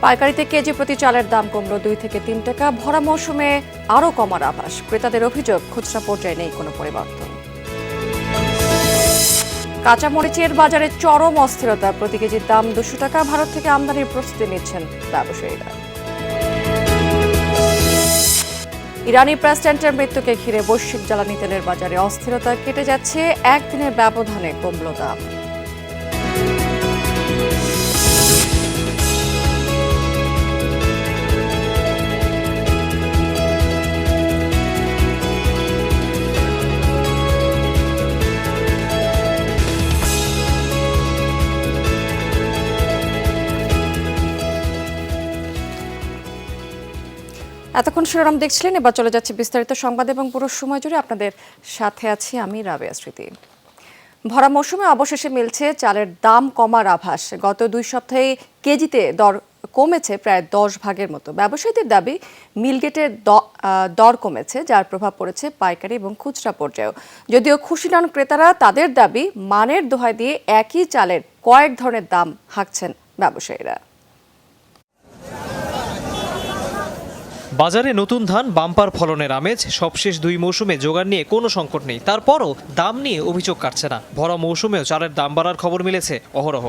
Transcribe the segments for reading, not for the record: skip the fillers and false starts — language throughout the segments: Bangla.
পাইকারিতে কেজি প্রতি চালের দাম কমল 2 থেকে 3 টাকা। ভরা মৌসুমে আরও কমার আভাস। ক্রেতাদের অভিযোগ, খুচরা পর্যায়ে নেই কোনো পরিবর্তন। কাঁচামরিচের বাজারে চরম অস্থিরতা। প্রতি কেজির দাম 200 টাকা। ভারত থেকে আমদানির প্রস্তুতি নিচ্ছেন ব্যবসায়ীরা। ইরানি প্রেসিডেন্টের মৃত্যুকে ঘিরে বৈশ্বিক জ্বালানি তেলের বাজারে অস্থিরতা কেটে যাচ্ছে। একদিনের ব্যবধানে কমল দাম। এতক্ষণ শিরোনাম দেখছিলেন, এবার চলে যাচ্ছে বিস্তারিত সংবাদ এবং পুরো সময় জুড়ে আপনাদের সাথে আছি আমি রাবেয়া স্মৃতি। ভরা মৌসুমে অবশেষে মিলছে চালের দাম কমার আভাস। গত 2 সপ্তাহে কেজিতে দর কমেছে প্রায় 10 ভাগের মতো। ব্যবসায়ীদের দাবি, মিলগেটের দর কমেছে, যার প্রভাব পড়েছে পাইকারি এবং খুচরা পর্যায়েও। যদিও খুশি নন ক্রেতারা, তাদের দাবি মানের দোহাই দিয়ে একই চালের কয়েক ধরনের দাম হাঁকছেন ব্যবসায়ীরা। বাজারে নতুন ধান, বাম্পার ফলনের আমেজ। সবশেষ 2 মৌসুমে জোগান নিয়ে কোনো সংকট নেই, তারপরও দাম নিয়ে অভিযোগ কাটছে না। ভরা মৌসুমেও চালের দাম বাড়ার খবর মিলেছে অহরহ।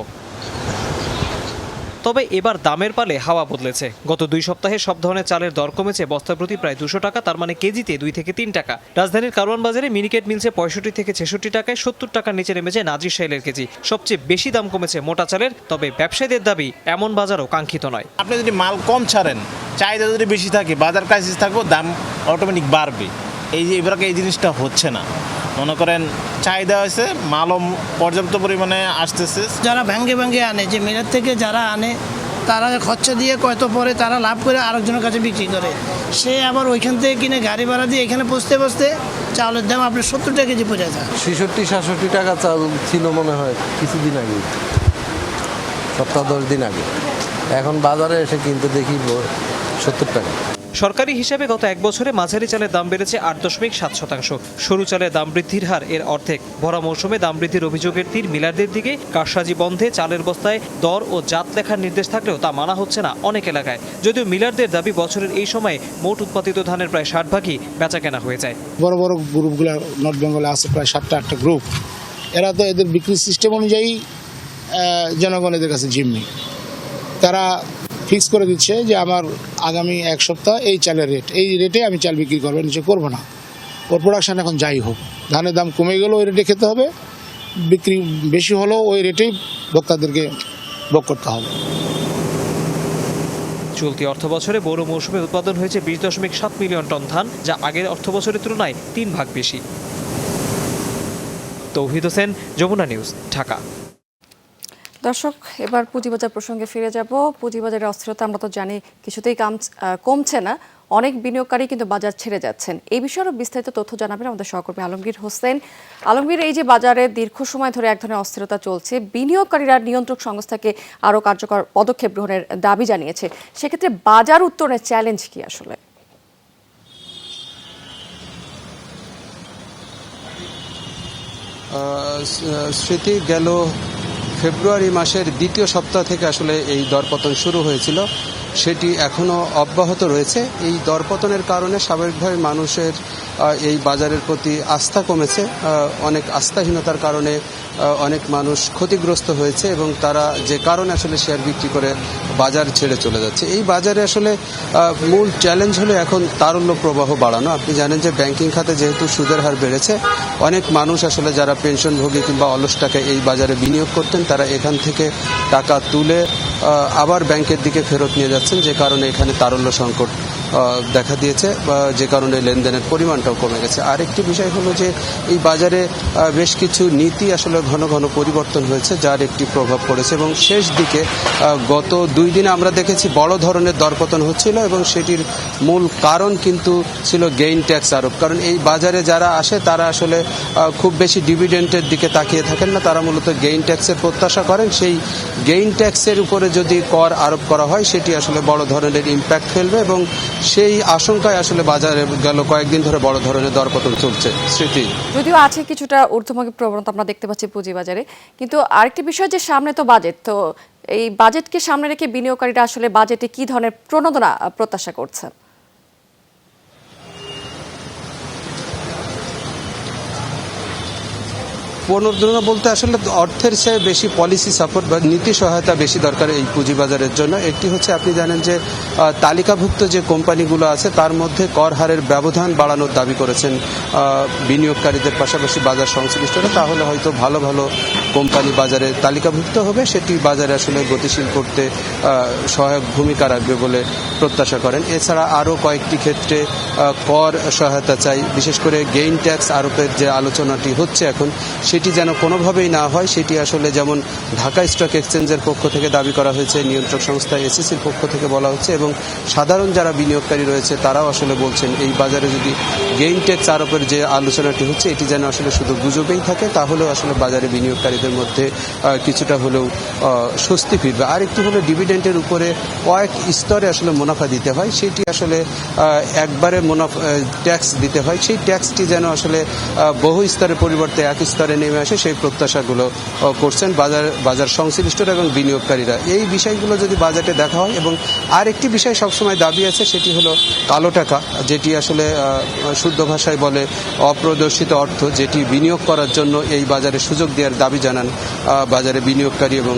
তবে এবার দামের পালে হাওয়া বদলেছে। গত 2 সপ্তাহে সব ধরনের চালের দর কমেছে বস্তা প্রতি প্রায় 200 টাকা, তার মানে কেজিতে 2 থেকে 3 টাকা। রাজধানীর কারওয়ান বাজারে মিনিকেট মিলছে 65 থেকে 66 টাকায়, 70 টাকার নিচে নেমেছে নাজির শাইলের কেজি। সবচেয়ে বেশি দাম কমেছে মোটা চালের। তবে ব্যবসায়ীদের দাবি, এমন বাজারও কাঙ্ক্ষিত নয়। আপনি যদি মাল কম ছাড়েন, চাহিদা যদি বেশি থাকে, বাজার ক্রাইসিস থাকবে, দাম অটোমেটিক বাড়বে। এবার এই জিনিসটা হচ্ছে না। মনে করেন চাহিদা হয়েছে, মালও পর্যাপ্ত পরিমাণে আসতেছে। যারা ভেঙ্গে ভেঙ্গে আনে, যে মিলের থেকে যারা আনে, তারা খরচা দিয়ে কয়তো পরে তারা লাভ করে আরেকজনের কাছে বিক্রি করে। সে আবার ওইখান থেকে কিনে গাড়ি ভাড়া দিয়ে এখানে পৌঁছতে পৌঁছতে চাউলের দাম আপনার 70 টাকা কেজি পড়ে যায়। 66-67 টাকা চাল ছিল মনে হয় কিছুদিন আগে, সপ্তাহ 10 দিন আগে। এখন বাজারে এসে কিনতে দেখি 70 টাকা। সরকারি হিসেবে গত 1 বছরে মাঝারি চালের দাম বেড়েছে 8.7%। সরু চালের দাম বৃদ্ধির হার এর অর্ধেক। ভরা মৌসুমে দাম বৃদ্ধির অভিযোগের তীর মিলারদের দিকে। কারসাজি বন্ধে চালের বস্তায় দর ও জাত লেখার নির্দেশ থাকলেও তা মানা হচ্ছে না অনেক এলাকায়। যদিও মিলারদের দাবি, বছরের এই সময়ে মোট উৎপাদিত ধানের প্রায় 60 ভাগই বেচা কেনা হয়ে যায়। বড় বড় গ্রুপগুলো নর্থ বেঙ্গলে আছে প্রায় 7টা-8টা গ্রুপ। এরা তো এদের বিক্রি সিস্টেম অনুযায়ী জনগণের কাছে জিম্মি। তারা ফিক্স করে দিচ্ছে যে আমার আগামী 1 সপ্তাহ এই চালের রেট, এই রেটে আমি চাল বিক্রি করবো, নিচে করবো না। ওর প্রোডাকশান এখন যাই হোক, ধানের দাম কমে গেলেও ওই রেটে খেতে হবে, বিক্রি বেশি হলেও ওই রেটেই ভোক্তাদেরকে ভোগ করতে হবে। চলতি অর্থ বছরে বোরো মৌসুমে উৎপাদন হয়েছে 20.7 মিলিয়ন টন ধান, যা আগের অর্থ বছরের তুলনায় 3 ভাগ বেশি। তৌহিদ হোসেন, যমুনা নিউজ, ঢাকা। দর্শক, এবার পুঁজিবাজার প্রসঙ্গে ফিরে যাব। পুঁজিবাজারের অস্থিরতা আমরা তো জানি কিছুতেই কমছে না। অনেক বিনিয়োগকারী কিন্তু বাজার ছেড়ে যাচ্ছেন। এই বিষয়ে আরও বিস্তারিত তথ্য জানাবেন আমাদের সহকর্মী আলমগীর হোসেন। আলমগীর, এই যে বাজারে দীর্ঘ সময় ধরে এক ধরনের অস্থিরতা চলছে, বিনিয়োগকারীরা নিয়ন্ত্রক সংস্থাকে আরও কার্যকর পদক্ষেপ গ্রহণের দাবি জানিয়েছে। সেক্ষেত্রে বাজার উত্তরণের চ্যালেঞ্জ কি আসলে? স্মৃতি, গেল ফেব্রুয়ারি মাসের 2য় সপ্তাহ থেকে আসলে এই দরপতন শুরু হয়েছিল, সেটি এখনও অব্যাহত রয়েছে। এই দরপতনের কারণে স্বাভাবিকভাবে মানুষের এই বাজারের প্রতি আস্থা কমেছে। অনেক আস্থাহীনতার কারণে অনেক মানুষ ক্ষতিগ্রস্ত হয়েছে এবং তারা যে কারণে আসলে শেয়ার বিক্রি করে বাজার ছেড়ে চলে যাচ্ছে। এই বাজারে আসলে মূল চ্যালেঞ্জ হলো এখন তারল্য প্রবাহ বাড়ানো। আপনি জানেন যে ব্যাংকিং খাতে যেহেতু সুদের হার বেড়েছে, অনেক মানুষ আসলে যারা পেনশনভোগী কিংবা অলস টাকায় এই বাজারে বিনিয়োগ করতেন, তারা এখান থেকে টাকা তুলে আবার ব্যাংকের দিকে ফেরত নিয়ে যাচ্ছেন, যে কারণে এখানে তারল্য সংকট দেখা দিয়েছে, যে কারণে লেনদেনের পরিমাণটাও কমে গেছে। আরেকটি বিষয় হলো যে এই বাজারে বেশ কিছু নীতি আসলে ঘন ঘন পরিবর্তন হয়েছে, যার একটি প্রভাব পড়েছে এবং শেষ দিকে গত 2 দিনে আমরা দেখেছি বড় ধরনের দরপতন হচ্ছিল এবং সেটির মূল কারণ কিন্তু ছিল গেইন ট্যাক্স আরোপ। কারণ এই বাজারে যারা আসে তারা আসলে খুব বেশি ডিভিডেন্টের দিকে তাকিয়ে থাকেন না, তারা মূলত গেইন ট্যাক্সের প্রত্যাশা করেন। সেই গেইন ট্যাক্সের উপরে যদি কর আরোপ করা হয়, সেটি আসলে বড় ধরনের ইম্প্যাক্ট ফেলবে এবং সেই আশঙ্কায় আসলে বাজারে গেল কয়েকদিন ধরে বড় ধরনের দরপতন চলছে। স্মৃতি, যদিও আছে কিছুটা ঊর্ধ্বমুখী প্রবণতা আমরা দেখতে পাচ্ছি পুঁজিবাজারে, কিন্তু আরেকটি বিষয় যে সামনে তো বাজেট, তো এই বাজেটকে সামনে রেখে বিনিয়োগকারীরা আসলে বাজেটে কি ধরনের প্রণোদনা প্রত্যাশা করছেন? পুনর্ধারণা বলতে আসলে অর্থের চেয়ে বেশি পলিসি সাপোর্ট বা নীতি সহায়তা বেশি দরকার এই পুঁজিবাজারের জন্য। একটি হচ্ছে, আপনি জানেন যে তালিকাভুক্ত যে কোম্পানিগুলো আছে তার মধ্যে কর হারের ব্যবধান বাড়ানোর দাবি করেছেন বিনিয়োগকারীদের, পাশাপাশি বাজার সংশ্লিষ্টরা। তাহলে হয়তো ভালো ভালো কোম্পানি বাজারে তালিকাভুক্ত হবে, সেটি বাজারে আসলে গতিশীল করতে সহায়ক ভূমিকা রাখবে বলে প্রত্যাশা করেন। এছাড়া আরও কয়েকটি ক্ষেত্রে কর সহায়তা চাই, বিশেষ করে গেইন ট্যাক্স আরোপের যে আলোচনাটি হচ্ছে এখন, সেটি যেন কোনোভাবেই না হয়। সেটি আসলে যেমন ঢাকা স্টক এক্সচেঞ্জের পক্ষ থেকে দাবি করা হয়েছে, নিয়ন্ত্রক সংস্থা এসিসির পক্ষ থেকে বলা হচ্ছে, এবং সাধারণ যারা বিনিয়োগকারী রয়েছে তারাও আসলে বলছেন এই বাজারে যদি গেইন ট্যাক্স আরোপের যে আলোচনাটি হচ্ছে এটি যেন আসলে শুধু গুজবেই থাকে, তাহলেও আসলে বাজারে বিনিয়োগকারীদের মধ্যে কিছুটা হলেও স্বস্তি ফিরবে। আর একটু হলো ডিভিডেন্ডের উপরে কয়েক স্তরে আসলে মুনাফা দিতে হয়, সেটি আসলে একবারে মুনাফা ট্যাক্স দিতে হয়, সেই ট্যাক্সটি যেন আসলে বহু স্তরের পরিবর্তে এক স্তরে নেমে আসে, সেই প্রত্যাশাগুলো করছেন বাজার সংশ্লিষ্টরা এবং বিনিয়োগকারীরা। এই বিষয়গুলো যদি বাজেটে দেখা হয়, এবং আরেকটি বিষয় সবসময় দাবি আছে, সেটি হলো কালো টাকা, যেটি আসলে শুদ্ধ ভাষায় বলে অপ্রদর্শিত অর্থ, যেটি বিনিয়োগ করার জন্য এই বাজারে সুযোগ দেওয়ার দাবি জানান বাজারে বিনিয়োগকারী এবং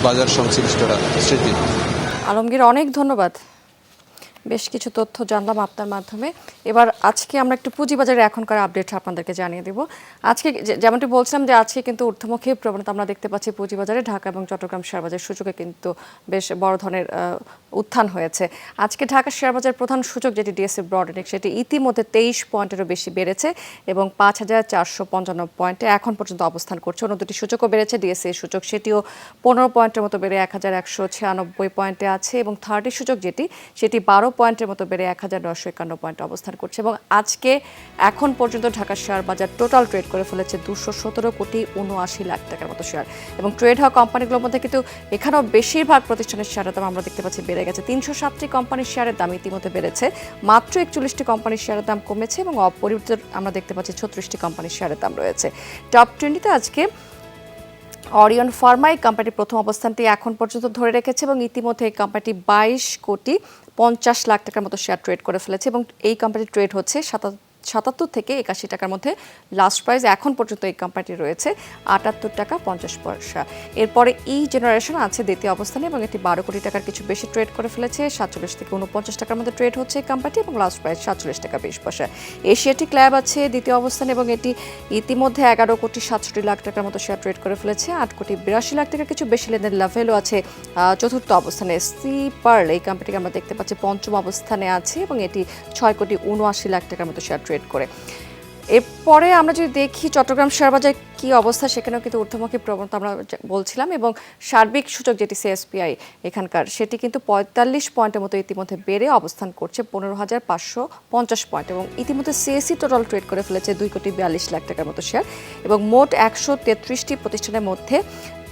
বাজার সংশ্লিষ্টরা। স্মৃতি, আলমগীর, অনেক ধন্যবাদ। বেশ কিছু তথ্য জানলাম আপনার মাধ্যমে। এবার আজকে আমরা একটু পুঁজিবাজারের এখনকার আপডেট আপনাদেরকে জানিয়ে দেব। আজকে যেমনটি বলছিলাম যে আজকে কিন্তু ঊর্ধ্বমুখী প্রবণতা আমরা দেখতে পাচ্ছি পুঁজিবাজারে। ঢাকা এবং চট্টগ্রাম শেয়ারবাজার সূচকে কিন্তু বেশ বড় ধরনের উত্থান হয়েছে। আজকে ঢাকা শেয়ারবাজার প্রধান সূচক যেটি ডিএসসি ব্রড ইন্ডেক্স, সেটি ইতিমধ্যে 23 পয়েন্টেরও বেশি বেড়েছে এবং 5,455 পয়েন্টে এখন পর্যন্ত অবস্থান করছে। অন্য দুটি সূচকও বেড়েছে, ডিএসসি সূচক সেটিও 15 পয়েন্টের মতো বেড়ে 1,196 পয়েন্টে আছে, এবং থার্টি সূচক সেটি 12 পয়েন্টের মতো বেড়ে 1,951 পয়েন্টে অবস্থান করছে। এবং আজকে এখন পর্যন্ত ঢাকা শেয়ার বাজার টোটাল ট্রেড করে ফেলেছে 217,79 লাখ টাকার মতো শেয়ার। এবং ট্রেড হওয়া কোম্পানিগুলোর মধ্যে কিন্তু এখানেও বেশিরভাগ প্রতিষ্ঠানের শেয়ারের দাম আমরা দেখতে পাচ্ছি বেড়ে গেছে। 307টি কোম্পানির শেয়ারের দাম ইতিমধ্যে বেড়েছে, মাত্র 41টি কোম্পানির শেয়ারের দাম কমেছে, এবং অপরিবর্তিত আমরা দেখতে পাচ্ছি 36টি কোম্পানির শেয়ারের দাম রয়েছে। টপ 20তে আজকে অরিয়ন ফার্মা এই কোম্পানির প্রথম অবস্থানটি এখন পর্যন্ত ধরে রেখেছে, এবং ইতিমধ্যে এই কোম্পানিটি 22,50 লাখ টাকার মতো শেয়ার ট্রেড করে ফেলেছে, এবং এই কোম্পানির ট্রেড হচ্ছে 77 থেকে 81 টাকার মধ্যে। লাস্ট প্রাইস এখন পর্যন্ত এই কোম্পানিটি রয়েছে 78 টাকা 50 পয়সা। এরপরে জেনারেশন আছে দ্বিতীয় অবস্থানে, এবং এটি 12 কোটি টাকার কিছু বেশি ট্রেড করে ফেলেছে, 47 থেকে 49 টাকার মধ্যে ট্রেড হচ্ছে এই কোম্পানিটি, এবং লাস্ট প্রাইস 47 টাকা 20 পয়সা। এশিয়াটিক ল্যাব আছে দ্বিতীয় অবস্থানে, এবং এটি ইতিমধ্যে 11,67 লাখ টাকার মতো শেয়ার ট্রেড করে ফেলেছে, 8,82 লাখ টাকার কিছু বেশি লেনদেন। লাভেলও আছে চতুর্থ অবস্থানে। সি পার্ল এই কোম্পানিকে আমরা দেখতে পাচ্ছি পঞ্চম অবস্থানে আছে, এবং এটি 6,79 লাখ টাকার মতো শেয়ার ট্রেড করে। এরপরে আমরা যদি দেখি চট্টগ্রাম শেয়ারবাজার কি অবস্থা, সেখানেও কিন্তু ঊর্ধ্বমুখী প্রবণতা আমরা বলছিলাম, এবং সার্বিক সূচক যেটি সিএসপিআই এখানকার, সেটি কিন্তু 45 পয়েন্টের মতো ইতিমধ্যে বেড়ে অবস্থান করছে 15,550 পয়েন্ট, এবং ইতিমধ্যে সিএসসি টোটাল ট্রেড করে ফেলেছে 2,42 লাখ টাকার মতো শেয়ার, এবং মোট 133টি প্রতিষ্ঠানের মধ্যে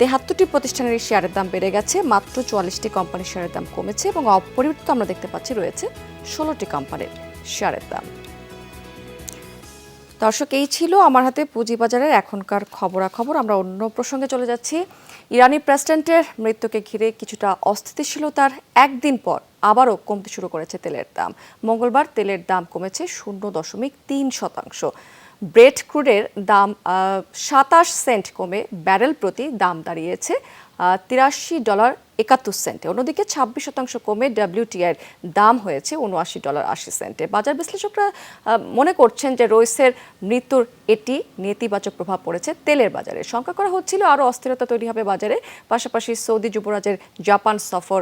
73টি প্রতিষ্ঠানের শেয়ারের দাম বেড়ে গেছে, মাত্র 44টি কোম্পানির শেয়ারের দাম কমেছে, এবং অপরিবর্তিত আমরা দেখতে পাচ্ছি রয়েছে 16টি কোম্পানির শেয়ারের দাম। দর্শক, এই ছিল আমার হাতে পুঁজিবাজারের এখনকার খবরাখবর। আমরা অন্য প্রসঙ্গে চলে যাচ্ছি। ইরানি প্রেসিডেন্টের মৃত্যুকে ঘিরে কিছুটা অস্থিতিশীলতার একদিন পর আবারও কমতে শুরু করেছে তেলের দাম। মঙ্গলবার তেলের দাম কমেছে 0.3%। ব্রেট ক্রুডের দাম 27 সেন্ট কমে ব্যারেল প্রতি দাম দাঁড়িয়েছে $83.71। অন্যদিকে 26% কমে WTI দাম হয়েছে $79.80। বাজার বিশ্লেষকরা মনে করছেন যে রইসের মৃত্যুর এটি নেতিবাচক প্রভাব পড়েছে তেলের বাজারে। শঙ্কা করা হচ্ছিল আরও অস্থিরতা তৈরি হবে বাজারে। পাশাপাশি সৌদি যুবরাজের জাপান সফর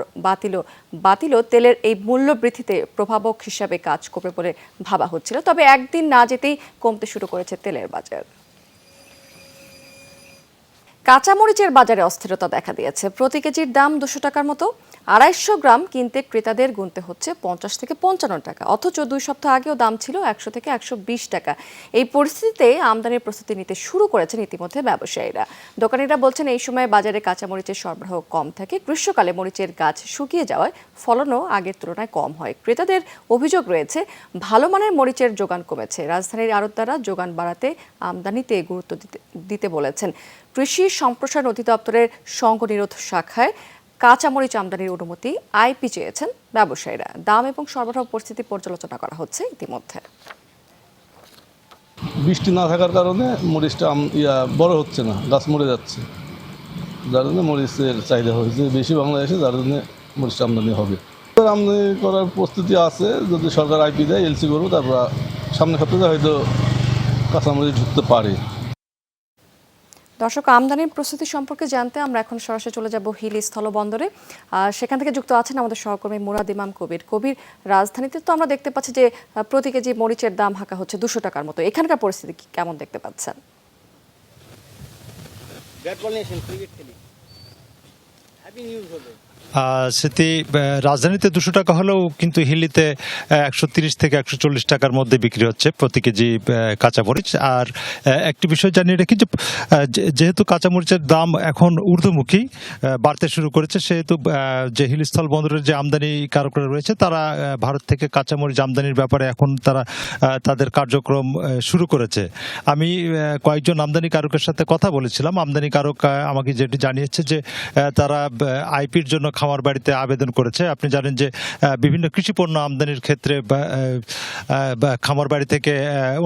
বাতিলও তেলের এই মূল্য বৃদ্ধিতে প্রভাবক হিসাবে কাজ করবে বলে ভাবা হচ্ছিল। তবে একদিন না যেতেই কমতে শুরু করেছে তেলের বাজার। কাঁচামরিচের বাজারে অস্থিরতা দেখা দিয়েছে। প্রতি কেজির দাম 200 টাকার মতো। 250 গ্রাম কিনতে ক্রেতাদের গুনতে হচ্ছে 50 থেকে 55 টাকা, অথচ 2 সপ্তাহ আগেও দাম ছিল 100 থেকে 120 টাকা। এই পরিস্থিতিতে আমদানির প্রস্তুতি নিতে শুরু করেছেন ইতিমধ্যে ব্যবসায়ীরা। দোকানিরা বলছেন এই সময় বাজারে কাঁচামরিচের সরবরাহ কম থাকে। গ্রীষ্মকালে মরিচের গাছ শুকিয়ে যাওয়ায় ফলনও আগের তুলনায় কম হয়। ক্রেতাদের অভিযোগ রয়েছে, ভালো মানের মরিচের যোগান কমেছে। রাজধানীর আড়তদাররা যোগান বাড়াতে আমদানিতে গুরুত্ব দিতে বলেছেন। কৃষি সম্প্রসারণ অধিদপ্তরের সংঘনিরোধ শাখায় কাঁচামরিচ আমদানির অনুমতি আইপি চেয়েছেন ব্যবসায়ীরা। দাম এবং সরবরাহ পরিস্থিতি পর্যালোচনা করা হচ্ছে ইতিমধ্যে। বৃষ্টি না থাকার কারণে মরিচটা বড় হচ্ছে না, গাছ মরে যাচ্ছে, যার জন্য মরিচের চাহিদা হয়েছে বেশি বাংলাদেশে, যার জন্য মরিচটা আমদানি হবে। আমদানি করার প্রস্তুতি আছে, যদি সরকার আইপি দেয় এলসি করবো, তারপর সামনে সপ্তাহে হয়তো কাঁচামরিচ ঢুকতে পারে। দর্শক, আমদানির প্রস্তুতি সম্পর্কে জানতে আমরা এখন সরাসরি চলে যাব হিলি স্থলবন্দরে। সেখান থেকে যুক্ত আছেন আমাদের সহকর্মী মুরাদ ইমাম কবির। কবির, রাজধানীতে তো আমরা দেখতে পাচ্ছি যে প্রতি কেজি মরিচের দাম হাঁকা হচ্ছে 200 টাকার মতো। এখানকার পরিস্থিতি কেমন দেখতে পাচ্ছেন? স্মৃতি, রাজধানীতে 200 টাকা হলেও কিন্তু হিলিতে 130 থেকে 140 টাকার মধ্যে বিক্রি হচ্ছে প্রতি কেজি কাঁচামরিচ। আর একটি বিষয় জানিয়ে রাখি যে যেহেতু কাঁচামরিচের দাম এখন ঊর্ধ্বমুখী বাড়তে শুরু করেছে, সেহেতু যে হিলি স্থল বন্দরের যে আমদানিকারকরা রয়েছে তারা ভারত থেকে কাঁচামরিচ আমদানির ব্যাপারে এখন তারা তাদের কার্যক্রম শুরু করেছে। আমি কয়েকজন আমদানিকারকের সাথে কথা বলেছিলাম। আমদানিকারক আমাকে যেটি জানিয়েছে যে তারা আইপির জন্য খামার বাড়িতে আবেদন করেছে। আপনি জানেন যে বিভিন্ন কৃষি পণ্য আমদানির ক্ষেত্রে খামার বাড়ি থেকে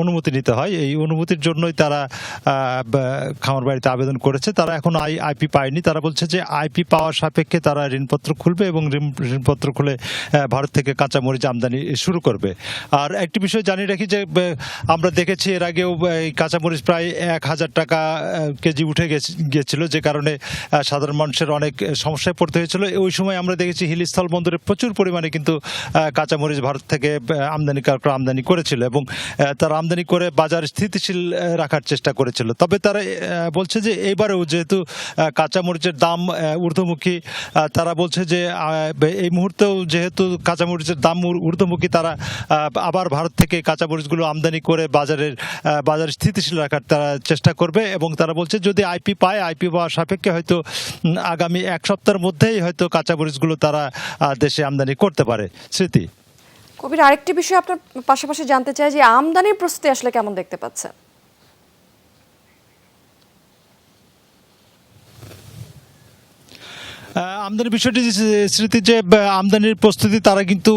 অনুমতি নিতে হয়। এই অনুমতির জন্যই তারা খামার বাড়িতে আবেদন করেছে। তারা এখন আইপি পায়নি। তারা বলছে যে আইপি পাওয়ার সাপেক্ষে তারা ঋণপত্র খুলবে এবং ঋণপত্র খুলে ভারত থেকে কাঁচামরিচ আমদানি শুরু করবে। আর একটি বিষয় জানিয়ে রাখি যে আমরা দেখেছি এর আগেও এই কাঁচামরিচ প্রায় 1000 টাকা কেজি উঠে গিয়েছিল, যে কারণে সাধারণ মানুষের অনেক সমস্যায় পড়তে হয়েছিল। ওই সময় আমরা দেখেছি হিলি স্থল বন্দরে প্রচুর পরিমাণে কিন্তু কাঁচামরিচ ভারত থেকে আমদানিকারকরা আমদানি করেছিল এবং তারা আমদানি করে বাজার স্থিতিশীল রাখার চেষ্টা করেছিল। তবে তারা বলছে যে এবারেও যেহেতু কাঁচামরিচের দাম ঊর্ধ্বমুখী, তারা বলছে যে এই মুহূর্তেও যেহেতু কাঁচামরিচের দাম ঊর্ধ্বমুখী, তারা আবার ভারত থেকে কাঁচামরিচগুলো আমদানি করে বাজার স্থিতিশীল রাখার তারা চেষ্টা করবে। এবং তারা বলছে যদি আইপি পায়, আইপি পাওয়ার সাপেক্ষে হয়তো আগামী 1 সপ্তাহের মধ্যেই হয়তো কাঁচামরিচগুলো তারা দেশে আমদানি করতে পারে। স্মৃতি, কবির, আরেকটি বিষয় আপনার পাশাপাশি জানতে চাই যে আমদানির প্রস্তুতি আসলে কেমন দেখতে পাচ্ছেন? আমদানির বিষয়টি স্মৃতি, যে আমদানির প্রস্তুতি তারা কিন্তু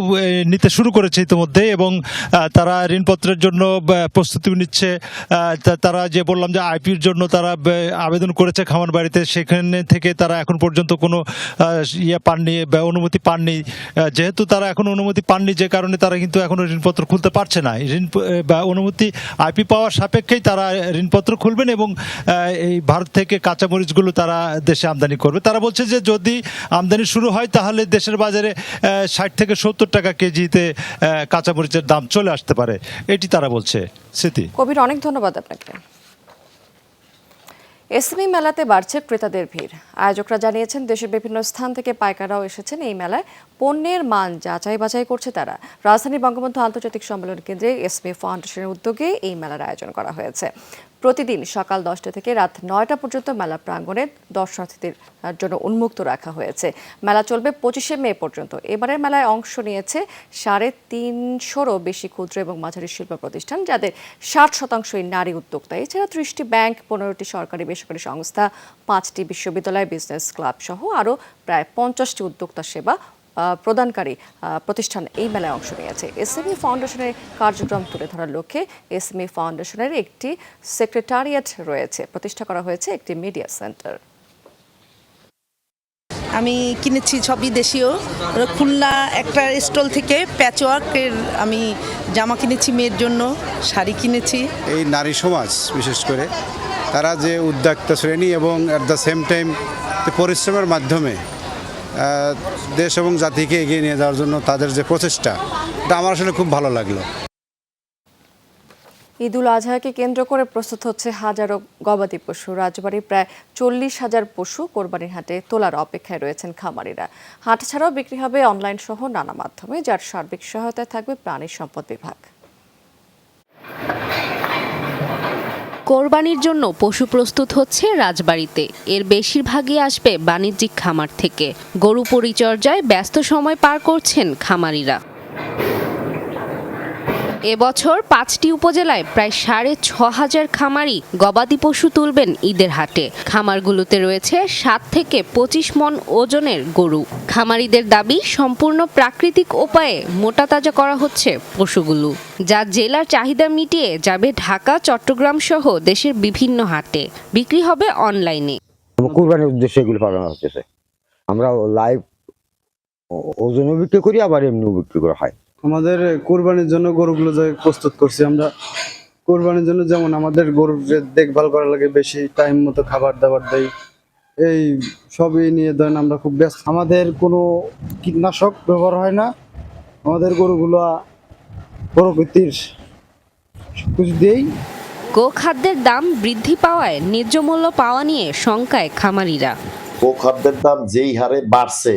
নিতে শুরু করেছে ইতিমধ্যে এবং তারা ঋণপত্রের জন্য প্রস্তুতি নিচ্ছে। তারা যে বললাম যে আইপির জন্য তারা আবেদন করেছে খামার বাড়িতে, সেখানে থেকে তারা এখন পর্যন্ত কোনো পাননি, অনুমতি পাননি। যেহেতু তারা এখন অনুমতি পাননি, যে কারণে তারা কিন্তু এখনো ঋণপত্র খুলতে পারছে না। অনুমতি আইপি পাওয়ার সাপেক্ষেই তারা ঋণপত্র খুলবেন এবং এই ভারত থেকে কাঁচামরিচগুলো তারা দেশে আমদানি করবে। তারা বলছে যে যদি আমদানি শুরু হয় তাহলে দেশের বাজারে 60 থেকে 70 টাকা কেজিতে কাঁচামরিচের দাম চলে আসতে পারে, এটি তারা বলছে। স্মৃতি, কবির, অনেক ধন্যবাদ আপনাকে। এসএমই মেলাতে বাড়ছে ক্রেতাদের ভিড়। আয়োজকরা জানিয়েছেন দেশের বিভিন্ন স্থান থেকে পাইকাররাও এসেছেন এই মেলায়। পণ্যের মান যাচাই বাছাই করছে তারা। রাজধানী বঙ্গবন্ধু আন্তর্জাতিক সম্মেলন কেন্দ্রে এসএমই ফাউন্ডেশনের উদ্যোগে এই মেলার আয়োজন করা হয়েছে। প্রতিদিন সকাল 10টা থেকে রাত 9টা পর্যন্ত মেলা প্রাঙ্গণে দর্শনার্থীদের জন্য উন্মুক্ত রাখা হয়েছে। মেলা চলবে 25শে মে পর্যন্ত। এবারের মেলায় অংশ নিয়েছে 350-রও বেশি ক্ষুদ্র এবং মাঝারি শিল্প প্রতিষ্ঠান, যাদের 60%ই নারী উদ্যোক্তা। এছাড়া 30টি ব্যাংক, 15টি সরকারি বেসরকারি সংস্থা, 5টি বিশ্ববিদ্যালয়, বিজনেস ক্লাব সহ আরও প্রায় 50টি উদ্যোক্তা সেবা প্রদানকারী প্রতিষ্ঠান এই মেলায় অংশ নিয়েছে। এসএমই ফাউন্ডেশনের কার্যক্রম তুলে ধরার লক্ষ্যে এসএমই ফাউন্ডেশনের একটি সেক্রেটারিয়েট রয়েছে। প্রতিষ্ঠা করা হয়েছে একটি মিডিয়া সেন্টার। আমি কিনেছি সবই দেশীয়। খুলনা একটা স্টল থেকে প্যাচওয়ার্কের আমি জামা কিনেছি, মেয়ের জন্য শাড়ি কিনেছি। এই নারী সমাজ বিশেষ করে তারা যে উদ্যোক্তা শ্রেণী এবং অ্যাট দ্য সেম টাইম পরিশ্রমের মাধ্যমে দেশ এবং জাতিকে এগিয়ে নিয়ে যাওয়ার জন্য তাদের যে প্রচেষ্টা, এটা আমার আসলে খুব ভালো লাগলো। ঈদুল আজহাকে কেন্দ্র করে প্রস্তুত হচ্ছে হাজারো গবাদি পশু। রাজবাড়ী প্রায় 40,000 পশু কোরবানির হাটে তোলার অপেক্ষায় রয়েছেন খামারিরা। হাট ছাড়াও বিক্রি হবে অনলাইন সহ নানা মাধ্যমে, যার সার্বিক সহায়তায় থাকবে প্রাণী সম্পদ বিভাগ। কোরবানির জন্য পশু প্রস্তুত হচ্ছে রাজবাড়ীতে। এর বেশিরভাগই আসবে বাণিজ্যিক খামার থেকে। গরু পরিচর্যায় ব্যস্ত সময় পার করছেন খামারিরা। এবছর 5টি উপজেলায় প্রায় 6,500 খামারি গবাদি পশু তুলবেন ঈদের হাটে। খামারগুলোতে রয়েছে 7 থেকে 25 মণ ওজনের গরু। খামারিদের দাবি, সম্পূর্ণ প্রাকৃতিক উপায়ে মোটা তাজা করা হচ্ছে পশুগুলো, যা জেলার চাহিদা মিটিয়ে যাবে ঢাকা, চট্টগ্রাম সহ দেশের বিভিন্ন হাটে। বিক্রি হবে অনলাইনে। কুরবানির উদ্দেশ্যে এগুলো পাঠানো হচ্ছে। আমরা লাইভ ওজনও বিক্রি করি, আবার এমনিও বিক্রি করা হয়। আমাদের কোরবানির জন্য গরুগুলো যে প্রস্তুত করছি আমরা, কোরবানির জন্য যেমন আমাদের গরুর যে দেখভাল করা লাগে, বেশি টাইম মতো খাবার দাবার দেয়, এই সবই নিয়ে ধরেন আমরা খুব ব্যস্ত। আমাদের কোনো কীটনাশক ব্যবহার হয় না, আমাদের গরুগুলো প্রকৃতির কিছু দিয়েই। গোখাদ্যের দাম বৃদ্ধি পাওয়ায় ন্যায্য মূল্য পাওয়া নিয়ে শঙ্কায় খামারিরা। গোখাদ্যের দাম যেই হারে বাড়ছে,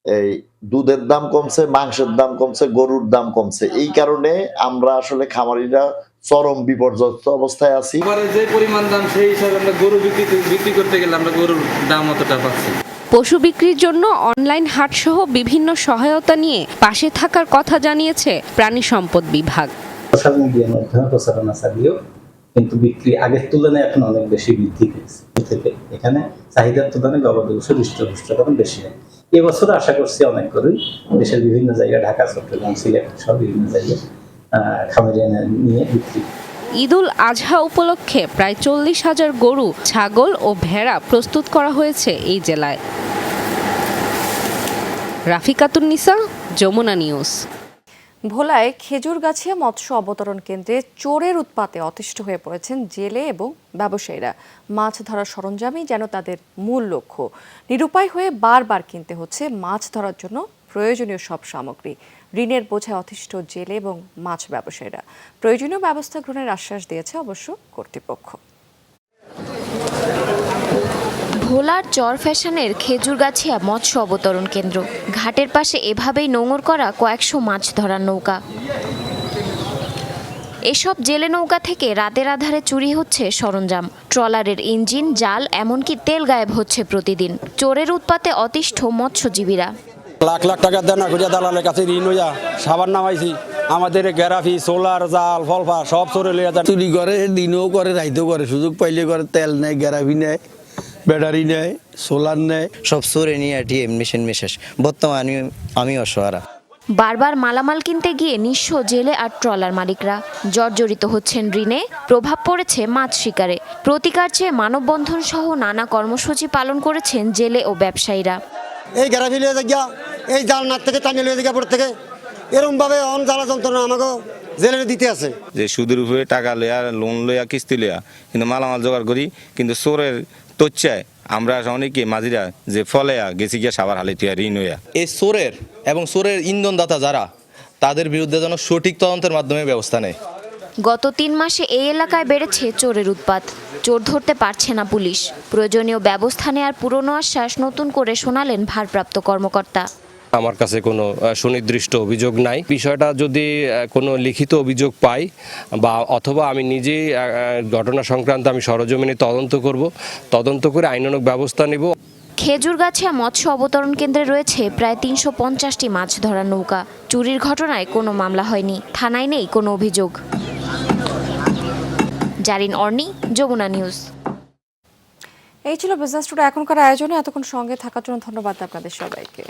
এই দুধের দাম কমছে, মাংসের দাম কমছে, গরুর দাম কমছে, এই কারণে আমরা আসলে খামারিরা চরম বিপর্যস্ত অবস্থায় আছি। যে পরিমাণ দাম সেই হিসাবে আমরা গরু বিক্রি করতে গেলে আমরা গরুর দাম অতটা পাচ্ছি। পশু বিক্রির জন্য অনলাইন হাটসহ বিভিন্ন সহায়তা নিয়ে পাশে থাকার কথা জানিয়েছে প্রাণী সম্পদ বিভাগ। সোশ্যাল মিডিয়ার মাধ্যমে প্রচারণা চালিয়েও কিন্তু বিক্রি আগের তুলনায় এখন অনেক বেশি বৃদ্ধি পেয়েছে। থেকে এখানে চাহিদার তুলনায় গবাদি পশুর হৃষ্টপুষ্টকরণ বেশি হয়। এবছর আশা করছি অনেক গরুই দেশের বিভিন্ন জায়গায়, ঢাকা, চট্টগ্রাম, সিলেট সব বিভিন্ন জায়গায় খামারে নিয়ে বিক্রি। ঈদুল আজহা উপলক্ষে প্রায় 40,000 গরু, ছাগল ও ভেড়া প্রস্তুত করা হয়েছে এই জেলায়। রাফিকাতুন নিসা, যমুনা নিউজ। ভোলায় খেজুরগাছিয়া মৎস্য অবতরণ কেন্দ্রে চোরের উৎপাতে অতিষ্ঠ হয়ে পড়েছেন জেলে এবং ব্যবসায়ীরা। মাছ ধরার সরঞ্জামই যেন তাদের মূল লক্ষ্য। নিরুপায় হয়ে বারবার কিনতে হচ্ছে মাছ ধরার জন্য প্রয়োজনীয় সব সামগ্রী। ঋণের বোঝায় অতিষ্ঠ জেলে এবং মাছ ব্যবসায়ীরা। প্রয়োজনীয় ব্যবস্থা গ্রহণের আশ্বাস দিয়েছে অবশ্য কর্তৃপক্ষ। ভোলার চর ফ্যাশনের খেজুরগাছিয়া মৎস্য অবতরণ কেন্দ্র। ঘাটের পাশে এভাবেই নোঙর করা কয়েকশো মাছ ধরার নৌকা। এসব জেলে নৌকা থেকে রাতের আধারে চুরি হচ্ছে সরঞ্জাম, ট্রলারের ইঞ্জিন, জাল, এমনকি তেল গায়েব হচ্ছে প্রতিদিন। চোরের উৎপাতে অতিষ্ঠ মৎস্যজীবীরা। লাখ লাখ টাকা দেনা করিয়া দালালের কাছে ঋণ হইয়া সাবান নামাইছি। আমাদের গ্যারাফি, সোলার, জাল, ফলফা সব চোরে লইয়া যায়। চুরি করে, দিনও করে, রাইতেও করে, সুযোগ পাইলে করে। তেল নেয়, গ্যারাফি নেয়, ব্যাটারি নেয়, সোলার নেয়, সব চোরে নিয়ে এটিএম মেশিন বিশেষ। বর্তমানে আমি অসহারা। বারবার মালামাল কিনতে গিয়ে নিঃস্ব জেলে আর ট্রলার মালিকরা। জর্জরিত হচ্ছেন ঋণে, প্রভাব পড়েছে মাছ শিকারে। প্রতিকার চেয়ে মানববন্ধন সহ নানা কর্মসূচি পালন করেছেন জেলে ও ব্যবসায়ীরা। এই গ্যারাফি লিয়ে যা, এই জাল নাট থেকে টানিয়ে লিয়ে যা পড়ে থেকে এরকম ভাবে অন জ্বালা যন্ত্রণা আমাকে জেলে দিতে আছে। যে সুদের উপরে টাকা লইয়া, লোন লইয়া, কিস্তি লইয়া কিন্তু মালামাল জোগাড় করি, কিন্তু চোরের তথ্যায় আমরা অনেকে মাঝিরা যে ফলে গেছি গিয়া সাবার হালে তুই ঋণ হইয়া। এই চোরের এবং চোরের ইন্ধনদাতা যারা, তাদের বিরুদ্ধে যেন সঠিক তদন্তের মাধ্যমে ব্যবস্থা নেয়। গত 3 মাসে এই এলাকায় বেড়েছে চোরের উৎপাত। চোর ধরতে পারছে না পুলিশ। প্রয়োজনীয় ব্যবস্থা নেওয়ার পুরনো আশ্বাস নতুন করে শোনালেন ভারপ্রাপ্ত কর্মকর্তা। আমার কাছে কোনো সুনির্দিষ্ট অভিযোগ নাই। বিষয়টা যদি কোনো লিখিত অভিযোগ পাই বা অথবা আমি নিজেই ঘটনা সংক্রান্ত আমি সরজমিনে তদন্ত করব, তদন্ত করে আইনানুগ ব্যবস্থা নেব। খেজুরগাছিয়া মৎস্য অবতরণ কেন্দ্রে রয়েছে প্রায় 350টি মাছ ধরার নৌকা। চুরির ঘটনায় কোনো মামলা হয়নি, থানায় নেই কোনো অভিযোগ। জারিন অর্নি, যমুনা নিউজ। এই ছিল বিজনেস টুডে এখনকার আয়োজনে। এতক্ষণ সঙ্গে থাকার জন্য ধন্যবাদ আপনাদের সবাইকে।